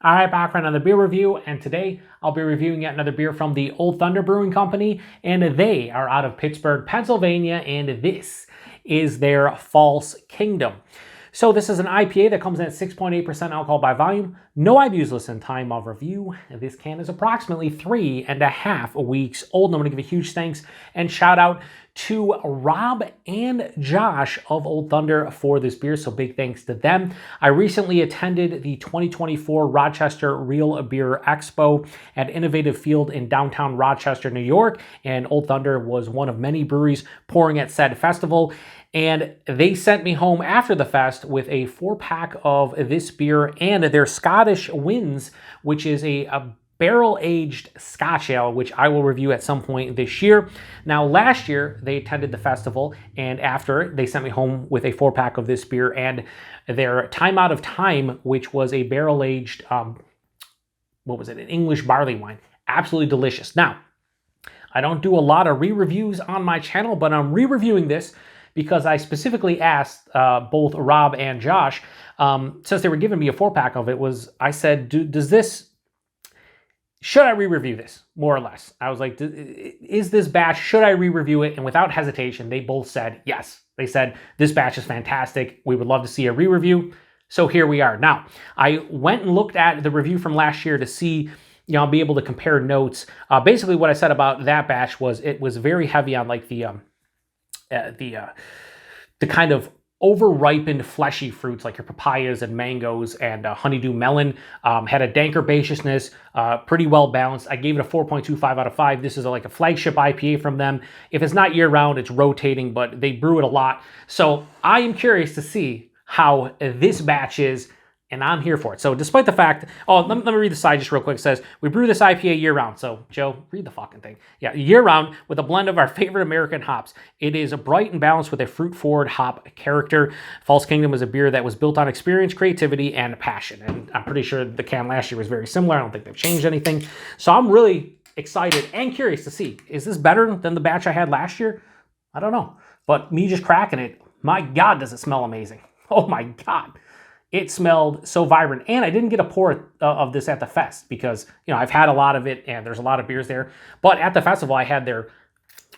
All right, back for another beer review, and today I'll be reviewing yet another beer from the Old Thunder Brewing Company, and they are out of Pittsburgh, Pennsylvania, and this is their False Kingdom. So this is an IPA that comes in at 6.8% alcohol by volume. No IBUs listed in time of review. This can is approximately 3.5 weeks old. And I'm going to give a huge thanks and shout out to Rob and Josh of Old Thunder for this beer, so big thanks to them. I recently attended the 2024 Rochester Real Beer Expo at Innovative Field in downtown Rochester, New York, and Old Thunder was one of many breweries pouring at said festival. And they sent me home after the fest with a 4-pack of this beer and their Scottish Winds, which is a barrel-aged Scotch ale, which I will review at some point this year. Now, last year, they attended the festival, and after, they sent me home with a 4-pack of this beer and their Time Out of Time, which was a barrel-aged, an English barley wine. Absolutely delicious. Now, I don't do a lot of re-reviews on my channel, but I'm re-reviewing this because I specifically asked both Rob and Josh, since they were giving me a 4-pack of it, I said, should I re-review this, more or less? I was like, is this batch, should I re-review it? And without hesitation, they both said yes. They said, this batch is fantastic. We would love to see a re-review. So here we are. Now, I went and looked at the review from last year to see, I'll be able to compare notes. Basically, what I said about that batch was it was very heavy on like the kind of over-ripened fleshy fruits like your papayas and mangoes and honeydew melon. Had a dank herbaceousness, pretty well balanced. I gave it a 4.25 out of 5. This is like a flagship IPA from them. If it's not year-round, it's rotating, but they brew it a lot. So I am curious to see how this batch is, and I'm here for it. So despite the fact, let me read the side just real quick. It says, we brew this IPA year-round. So Joe, read the fucking thing. Yeah, year-round with a blend of our favorite American hops. It is bright and balanced with a fruit-forward hop character. False Kingdom is a beer that was built on experience, creativity, and passion. And I'm pretty sure the can last year was very similar. I don't think they've changed anything. So I'm really excited and curious to see, is this better than the batch I had last year? I don't know. But me just cracking it, my God, does it smell amazing. Oh my God. It smelled so vibrant, and I didn't get a pour of this at the fest because, I've had a lot of it, and there's a lot of beers there. But at the festival, I had their,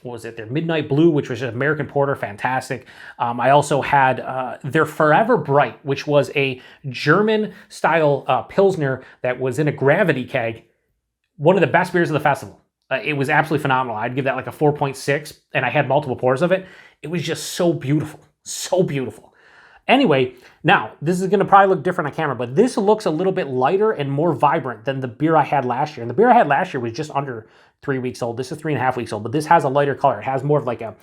their Midnight Blue, which was an American Porter, fantastic. I also had their Forever Bright, which was a German-style Pilsner that was in a gravity keg. One of the best beers of the festival. It was absolutely phenomenal. I'd give that like a 4.6, and I had multiple pours of it. It was just so beautiful, so beautiful. Anyway, now, this is going to probably look different on camera, but this looks a little bit lighter and more vibrant than the beer I had last year. And the beer I had last year was just under 3 weeks old. This is 3.5 weeks old, but this has a lighter color. It has more of like a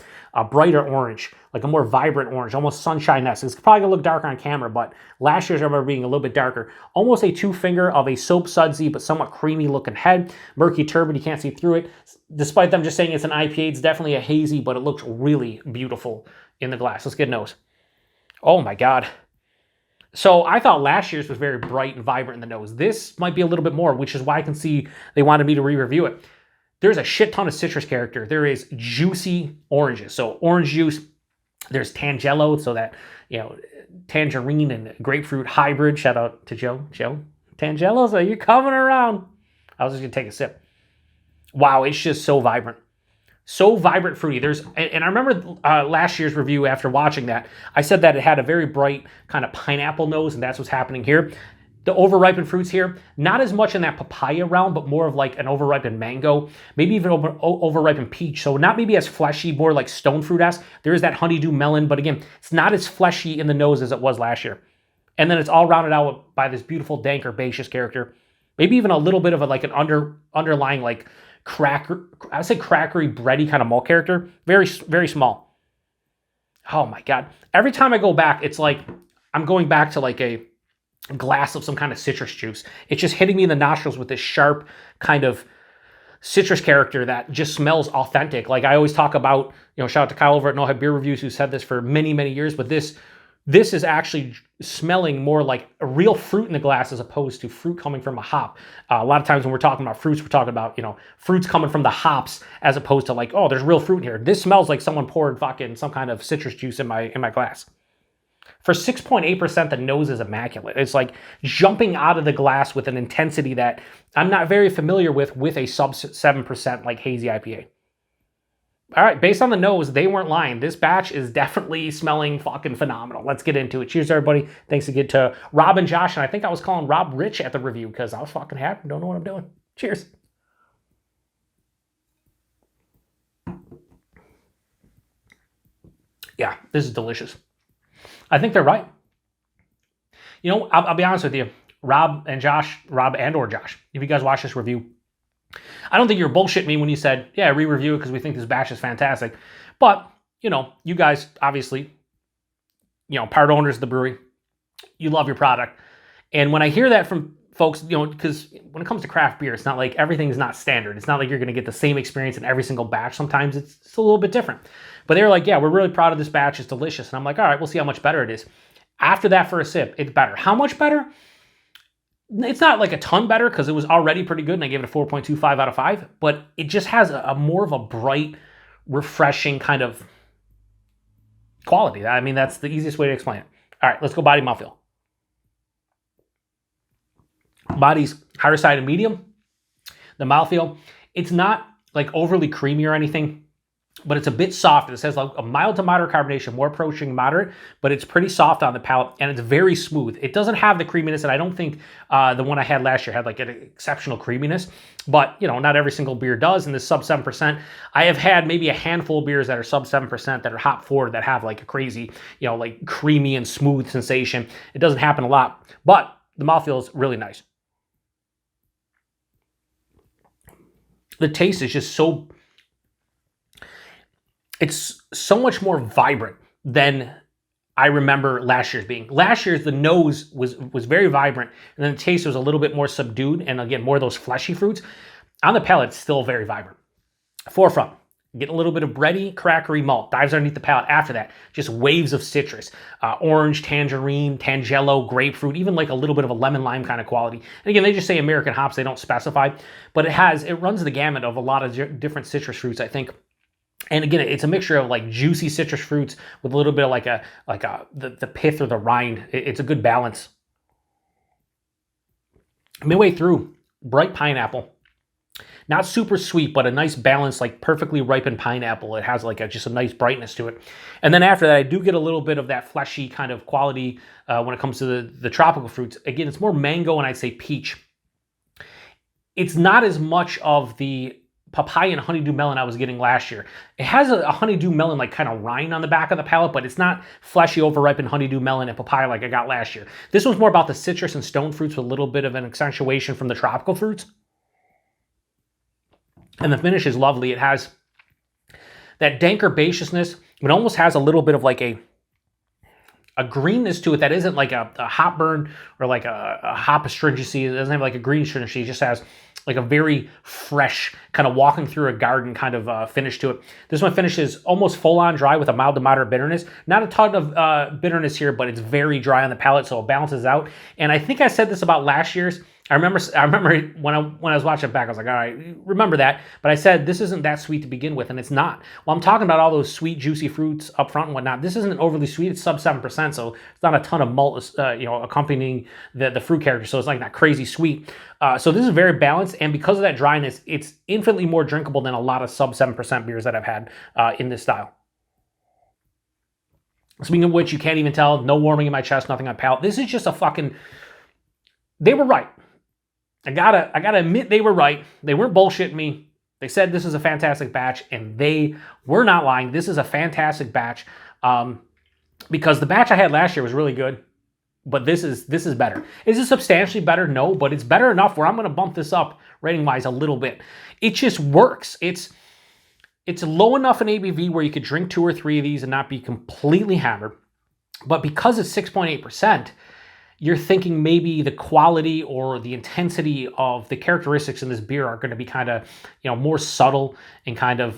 brighter orange, like a more vibrant orange, almost sunshine-esque. It's probably going to look darker on camera, but last year's I remember being a little bit darker. Almost a 2-finger of a soap sudsy, but somewhat creamy-looking head. Murky turbid, you can't see through it. Despite them just saying it's an IPA, it's definitely a hazy, but it looks really beautiful in the glass. Let's get a nose. Oh my God. So I thought last year's was very bright and vibrant in the nose. This might be a little bit more, which is why I can see they wanted me to re-review it. There's a shit ton of citrus character. There is juicy oranges. So orange juice, there's Tangelo, so that, tangerine and grapefruit hybrid. Shout out to Joe. Tangelo, so you're coming around. I was just gonna take a sip. Wow, it's just so vibrant. So vibrant fruity. And I remember last year's review after watching that, I said that it had a very bright kind of pineapple nose, and that's what's happening here. The over-ripened fruits here, not as much in that papaya realm, but more of like an over-ripened mango, maybe even over-ripened peach. So not maybe as fleshy, more like stone fruit-esque. There is that honeydew melon, but again, it's not as fleshy in the nose as it was last year. And then it's all rounded out by this beautiful dank herbaceous character. Maybe even a little bit of an underlying like I would say crackery, bready kind of malt character. Very, very small. Oh my God. Every time I go back, it's like I'm going back to like a glass of some kind of citrus juice. It's just hitting me in the nostrils with this sharp kind of citrus character that just smells authentic. Like I always talk about, shout out to Kyle over at No Head Beer Reviews who said this for many, many years, but this is actually smelling more like a real fruit in the glass as opposed to fruit coming from a hop. A lot of times when we're talking about fruits, we're talking about, fruits coming from the hops as opposed to like, oh, there's real fruit in here. This smells like someone poured fucking some kind of citrus juice in my glass. For 6.8%, the nose is immaculate. It's like jumping out of the glass with an intensity that I'm not very familiar with a sub 7% like Hazy IPA. All right, based on the nose, they weren't lying. This batch is definitely smelling fucking phenomenal. Let's get into it. Cheers, everybody. Thanks again to Rob and Josh. And I think I was calling Rob Rich at the review because I was fucking happy. Don't know what I'm doing. Cheers. Yeah, this is delicious. I think they're right. You know, I'll be honest with you. Rob and or Josh, if you guys watch this review, I don't think you're bullshitting me when you said, yeah, re-review it because we think this batch is fantastic. But, you know, you guys, obviously, you know, part owners of the brewery, you love your product. And when I hear that from folks, you know, because when it comes to craft beer, it's not like everything's not standard. It's not like you're going to get the same experience in every single batch. Sometimes it's a little bit different. But they're like, yeah, we're really proud of this batch. It's delicious. And I'm like, all right, we'll see how much better it is. After that first sip, it's better. How much better? It's not like a ton better because it was already pretty good and I gave it a 4.25 out of 5, but it just has a more of a bright, refreshing kind of quality. I mean, that's the easiest way to explain it. All right, let's go body mouthfeel. Body's higher side of medium. The mouthfeel, it's not like overly creamy or anything, but it's a bit soft. It says like a mild to moderate carbonation, more approaching moderate, but it's pretty soft on the palate and it's very smooth. It doesn't have the creaminess, and I don't think the one I had last year had like an exceptional creaminess, but you know, not every single beer does. And this sub 7%, I have had maybe a handful of beers that are sub 7% that are hop forward that have like a crazy, you know, like creamy and smooth sensation. It doesn't happen a lot, but the mouthfeel is really nice. The taste is just so, it's so much more vibrant than I remember last year's being. Last year's, the nose was very vibrant, and then the taste was a little bit more subdued, and again, more of those fleshy fruits. On the palate, it's still very vibrant. Forefront, get a little bit of bready, crackery malt. Dives underneath the palate after that. Just waves of citrus. Orange, tangerine, tangelo, grapefruit, even like a little bit of a lemon lime kind of quality. And again, they just say American hops, they don't specify, but it runs the gamut of a lot of different citrus fruits, I think. And again, it's a mixture of like juicy citrus fruits with a little bit of the pith or the rind. It's a good balance. Midway through, bright pineapple. Not super sweet, but a nice balance, like perfectly ripened pineapple. It has like just a nice brightness to it. And then after that, I do get a little bit of that fleshy kind of quality when it comes to the tropical fruits. Again, it's more mango and I'd say peach. It's not as much of the papaya and honeydew melon I was getting last year. It has a honeydew melon like kind of rind on the back of the palate, but it's not fleshy, overripened honeydew melon and papaya like I got last year. This one's more about the citrus and stone fruits with a little bit of an accentuation from the tropical fruits. And the finish is lovely. It has that dank herbaceousness. It almost has a little bit of like a greenness to it that isn't like a hop burn or like a hop astringency. It doesn't have like a green astringency. It just has like a very fresh, kind of walking through a garden kind of finish to it. This one finishes almost full on dry with a mild to moderate bitterness. Not a ton of bitterness here, but it's very dry on the palate, so it balances out. And I think I said this about last year's. I remember when I was watching it back, I was like, all right, remember that. But I said, this isn't that sweet to begin with, and it's not. Well, I'm talking about all those sweet, juicy fruits up front and whatnot. This isn't overly sweet. It's sub 7%, so it's not a ton of malt, accompanying the fruit character. So it's like not crazy sweet. So this is very balanced, and because of that dryness, it's infinitely more drinkable than a lot of sub 7% beers that I've had in this style. Speaking of which, you can't even tell, no warming in my chest, nothing on palate. This is just a fucking, they were right. I gotta admit they were right. They weren't bullshitting me. They said this is a fantastic batch, and they were not lying. This is a fantastic batch because the batch I had last year was really good, but this is better. Is it substantially better? No, but it's better enough where I'm going to bump this up rating-wise a little bit. It just works. It's low enough in ABV where you could drink 2 or 3 of these and not be completely hammered, but because it's 6.8%, you're thinking maybe the quality or the intensity of the characteristics in this beer are going to be kind of, more subtle and kind of,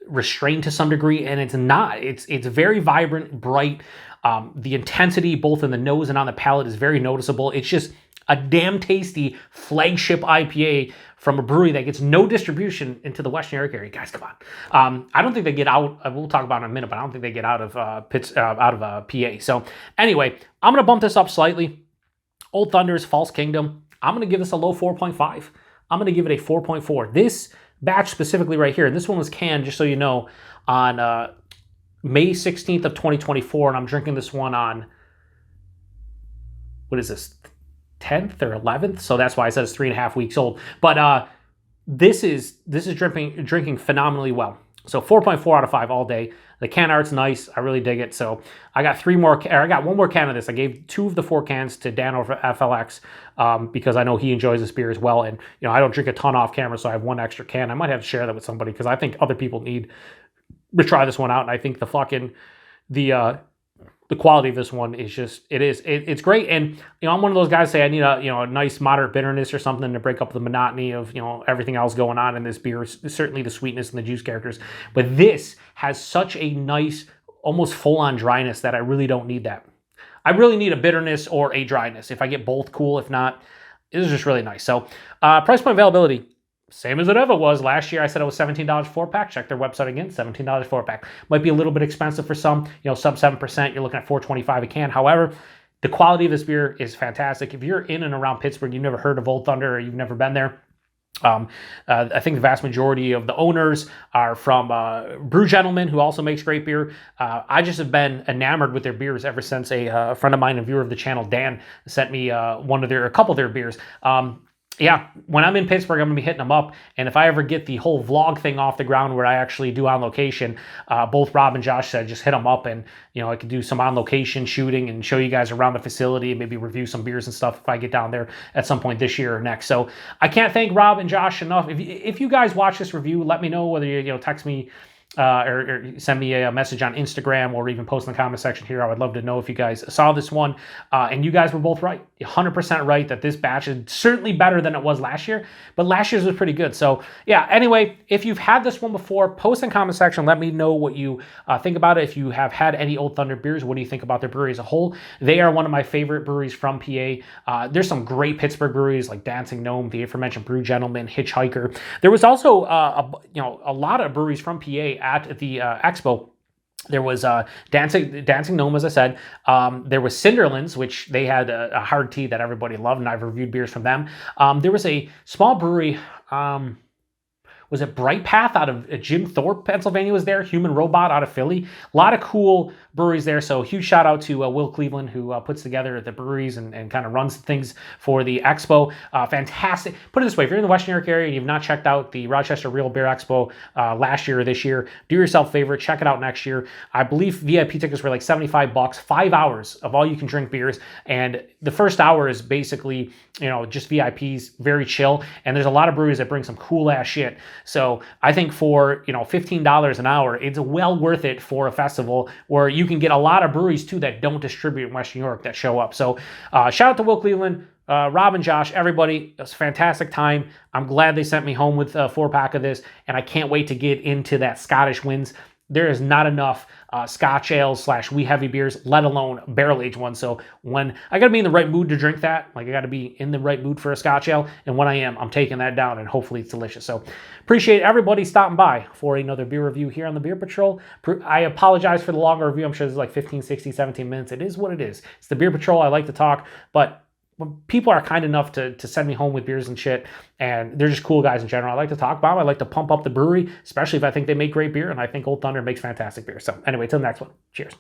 restrained to some degree. And it's not. It's very vibrant, bright. The intensity both in the nose and on the palate is very noticeable. It's just a damn tasty flagship IPA from a brewery that gets no distribution into the Western New York area. Guys, come on. I don't think they get out. We'll talk about it in a minute, but I don't think they get out of PA. So anyway, I'm gonna bump this up slightly. Old Thunder's False Kingdom. I'm gonna give this a low 4.5. I'm gonna give it a 4.4. This batch specifically right here, and this one was canned, just so you know, on May 16th of 2024, and I'm drinking this one on, what is this, 10th or 11th? So that's why I said it's 3.5 weeks old. But this is drinking phenomenally well. So 4.4 out of 5 all day. The can art's nice. I really dig it. So I got I got one more can of this. I gave 2 of the 4 cans to Dan over at FLX because I know he enjoys this beer as well. And I don't drink a ton off camera, so I have 1 extra can. I might have to share that with somebody because I think other people need to try this one out. And I think the quality of this one is just, it's great. And, I'm one of those guys say I need a nice moderate bitterness or something to break up the monotony of, everything else going on in this beer. Certainly the sweetness and the juice characters. But this has such a nice, almost full-on dryness that I really don't need that. I really need a bitterness or a dryness. If I get both, cool. If not, this is just really nice. So price point availability, same as it ever was. Last year I said it was $17 4-pack. Check their website again, $17 4-pack. Might be a little bit expensive for some, sub 7%, you're looking at $4.25 a can. However, the quality of this beer is fantastic. If you're in and around Pittsburgh, you've never heard of Old Thunder or you've never been there, I think the vast majority of the owners are from Brew Gentleman, who also makes great beer. I just have been enamored with their beers ever since a friend of mine, a viewer of the channel, Dan, sent me a couple of their beers. Yeah, when I'm in Pittsburgh, I'm going to be hitting them up. And if I ever get the whole vlog thing off the ground where I actually do on location, both Rob and Josh said just hit them up and, I could do some on location shooting and show you guys around the facility and maybe review some beers and stuff if I get down there at some point this year or next. So I can't thank Rob and Josh enough. If you guys watch this review, let me know whether you text me or send me a message on Instagram or even post in the comment section here. I would love to know if you guys saw this one. And you guys were both right. 100% right that this batch is certainly better than it was last year, but last year's was pretty good. So yeah, anyway, if you've had this one before, post in the comment section. Let me know what you think about it. If you have had any Old Thunder beers, what do you think about their brewery as a whole? They are one of my favorite breweries from PA. There's some great Pittsburgh breweries like Dancing Gnome, the aforementioned Brew Gentleman, Hitchhiker. There was also a lot of breweries from PA at the expo. There was Dancing Gnome, as I said. There was Cinderlands, which they had a hard tea that everybody loved, and I've reviewed beers from them. There was a small brewery, was it Bright Path out of Jim Thorpe, Pennsylvania was there. Human Robot out of Philly. A lot of cool breweries there. So huge shout out to Will Cleveland, who puts together the breweries and kind of runs things for the expo. Fantastic. Put it this way, if you're in the Western New York area and you've not checked out the Rochester Real Beer Expo last year or this year, do yourself a favor, check it out next year. I believe VIP tickets were like $75, 5 hours of all you can drink beers. And the first hour is basically, just VIPs, very chill. And there's a lot of breweries that bring some cool ass shit. So I think for, $15 an hour, it's well worth it for a festival where you can get a lot of breweries too that don't distribute in Western New York that show up. So shout out to Will Cleveland, Rob and Josh, everybody. It was a fantastic time. I'm glad they sent me home with a 4-pack of this, and I can't wait to get into that Scottish wins. There is not enough Scotch ales / wee heavy beers, let alone barrel-aged ones. So when I got to be in the right mood to drink that, like I got to be in the right mood for a Scotch ale. And when I am, I'm taking that down and hopefully it's delicious. So appreciate everybody stopping by for another beer review here on the Beer Patrol. I apologize for the longer review. I'm sure this is like 15, 16, 17 minutes. It is what it is. It's the Beer Patrol. I like to talk, but when people are kind enough to send me home with beers and shit, and they're just cool guys in general, I like to talk about them. I like to pump up the brewery, especially if I think they make great beer, and I think Old Thunder makes fantastic beer. So anyway, till the next one. Cheers.